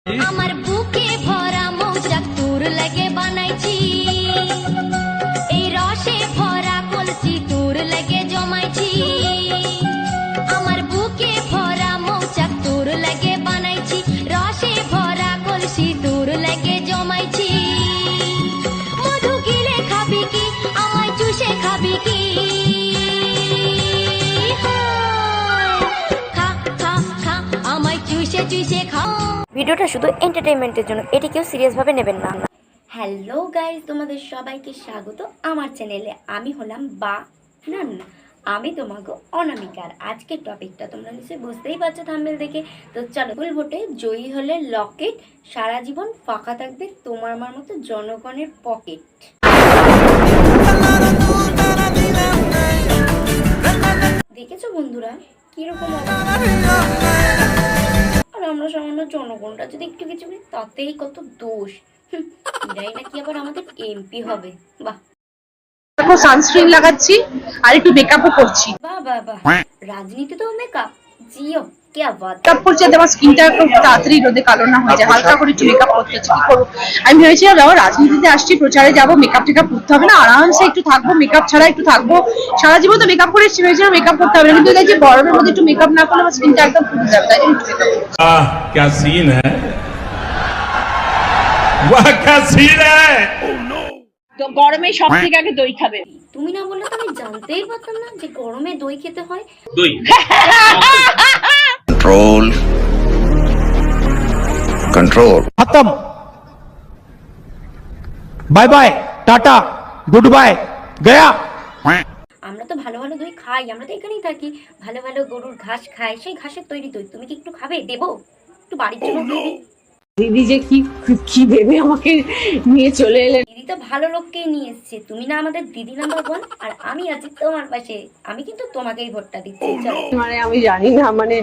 আমার বুকে ভরা মৌচাক তোর লাগে বানাইছি, এই রসে ভরা কলসি তোর লাগে জমাইছি। আমার বুকে ভরা মৌচাক তোর লাগে বানাইছি, রসে ভরা কলসি তোর লাগে জমাইছি। মধু গিলে খাবি কি, আমায় চুষে খাবি কি? খা খা খা, আমায় চুষে চুষে খা। ভিডিওটা শুধু এন্টারটেইনমেন্টের জন্য, এটি কেউ সিরিয়াস ভাবে নেবেন না। হ্যালো গাইস, তোমাদের সবাইকে স্বাগত আমার চ্যানেলে। আমি হলাম আমি তোমাকে অনামিকার। আজকের টপিকটা তোমরা নিশ্চয়ই বুঝতেই পারছো থাম্বনেল দেখে। তো চলো, ফুল ভোটে জয়ী হলে লকেট, সারা জীবন ফাঁকা থাকবে তোমার আমার মতো জনগণের পকেট। দেখেছো বন্ধুরা কিরকম? আর আমরা সামান্য জনগণরা যদি একটু কিছু করি তাতেই কত দোষ। এরাই নাকি আবার আমাদের এমপি হবে। বাহ, সানস্ক্রিন লাগাচ্ছি আর একটু মেকআপও করছি। বাহ বাহ বাহ, রাজনীতিতেও মেকআপ, জিও क्या बात। মেকআপ করছি যাতে আমার স্কিনটা একটু তাড়াতাড়ি রোদে কালো না হয়ে যায়। হালকা করে একটু মেকআপ করতেছি, কি করবো। আমি ভেবেছিলাম যাবো রাজনীতিতে আসছি, প্রচারে যাবো, মেকআপ টেকআপ করতে হবে না, আরামসে একটু থাকবো, মেকআপ ছাড়া একটু থাকবো। সারা জীবন তো মেকআপ করে এসেছি, ভেবেছিলাম মেকআপ করতে হবে না, কিন্তু এই যে গরমের মধ্যে একটু মেকআপ না করলে আমার স্কিনটা একদম ফুটে যাবে, তাই জন্য একটু মেকআপ করছি। क्या सीन है, वाह क्या सीन है। তো গরমে সব থেকে আগে দই খাবে। তুমি না বললে তো আমি জানতেই পারতাম না যে গরমে দই খেতে হয়। दई कंट्रोल कंट्रोल खत्म, बाय बाय टाटा गुड बाय गया। আমরা তো ভালো ভালো দই খাই, আমরা তো এখানেই থাকি, ভালো ভালো গরুর ঘাস খাই, সেই ঘাসের তৈরি দই। তুমি কি একটু খাবে? দেবো একটু বাড়ির জন্য দিদি। দিদি যে কি ভেবে আমাকে নিয়ে চলে এলেন। দিদি তো ভালো লোককেই নিয়ে এসছে, তুমি না আমাদের দিদি নাম্বার 1, আর আমি আছি তোমার পাশে। আমি কিন্তু তোমাকেই ভোটটা দিচ্ছি। চলো। মানে আমি জানি না, মানে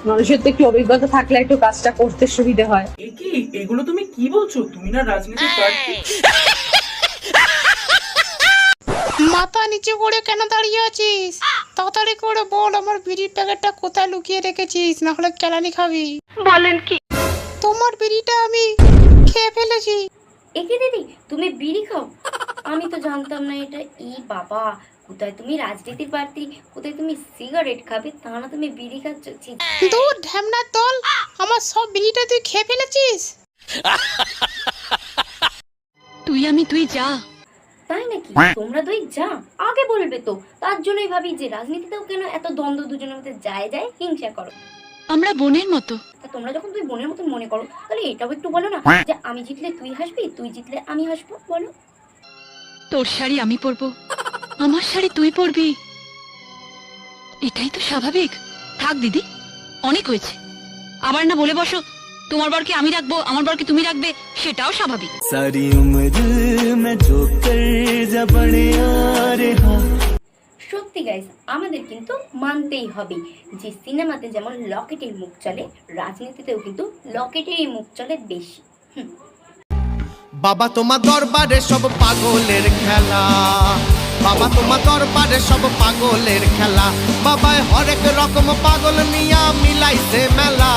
মানুষের তো একটু অভিজ্ঞতা থাকলে একটু কাজটা করতে সুবিধা হয়। কি এগুলো তুমি কি বলছো? তুমি না রাজনীতির প্রার্থী। মাথা নিচে করে কেন দাঁড়িয়ে আছিস? তাড়াতাড়ি করে বল আমার বিড়ির প্যাকেটটা কোথায় লুকিয়ে রেখেছিস, না হলে কেলানি খাবি। বলেন কি? তোমার বিড়িটা আমি খেয়ে ফেলেছি। একে দিদি, তুমি বিড়ি খাও? আমি তো জানতাম না এটা। ই বাবা, কোথায় তুমি রাজনীতির প্রার্থী, কোথায় তুমি সিগারেট খাবে, তা না তুমি বিড়ি খাচ্ছ। দূর ঢ্যামনার দল, আমার সব বিড়িটা তুই খেয়ে ফেলেছিস। তুই যা। তাই নাকি? তোমরা দুই যা আগে বলবে তো। তার জন্যই ভাবি যে রাজনীতিতেও কেন এত দ্বন্দ্ব দুজনের মধ্যে যায় হিংসা করো। আমরা বোনের মতো। তা তোমরা যখন তুই বোনের মতন মনে করো, তাহলে এটাও একটু বলো না যে আমি জিতলে তুই হাসবি, তুই জিতলে আমি হাসবো। বলো। তোর শাড়ি আমি পরবো, আমার শাড়ি তুই পরবি, এটাই তো স্বাভাবিক। থাক দিদি, অনেক হয়েছে। আবার না বলে বসো তোমার বরকে আমি রাখবো, আমার বরকে তুমি রাখবে, সেটাও স্বাভাবিক। सारी उम्र में जो कर जा बड़े यार हाँ। সত্যি গাইস, আমাদের কিন্তু মানতেই হবে যে সিনেমাতে যেমন লকেটের মুখ চলে, রাজনীতিতেও কিন্তু লকেটেরই মুখ চলে বেশি। বাবা তোমার দরবারে সব পাগলের খেলা, বাবা তোমার দরবারে সব পাগলের খেলা। বাবাই হরেক রকম পাগল নিয়া মিলাইছে মেলা,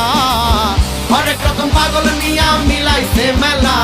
হরেক রকম পাগল নিয়া মিলাইছে মেলা।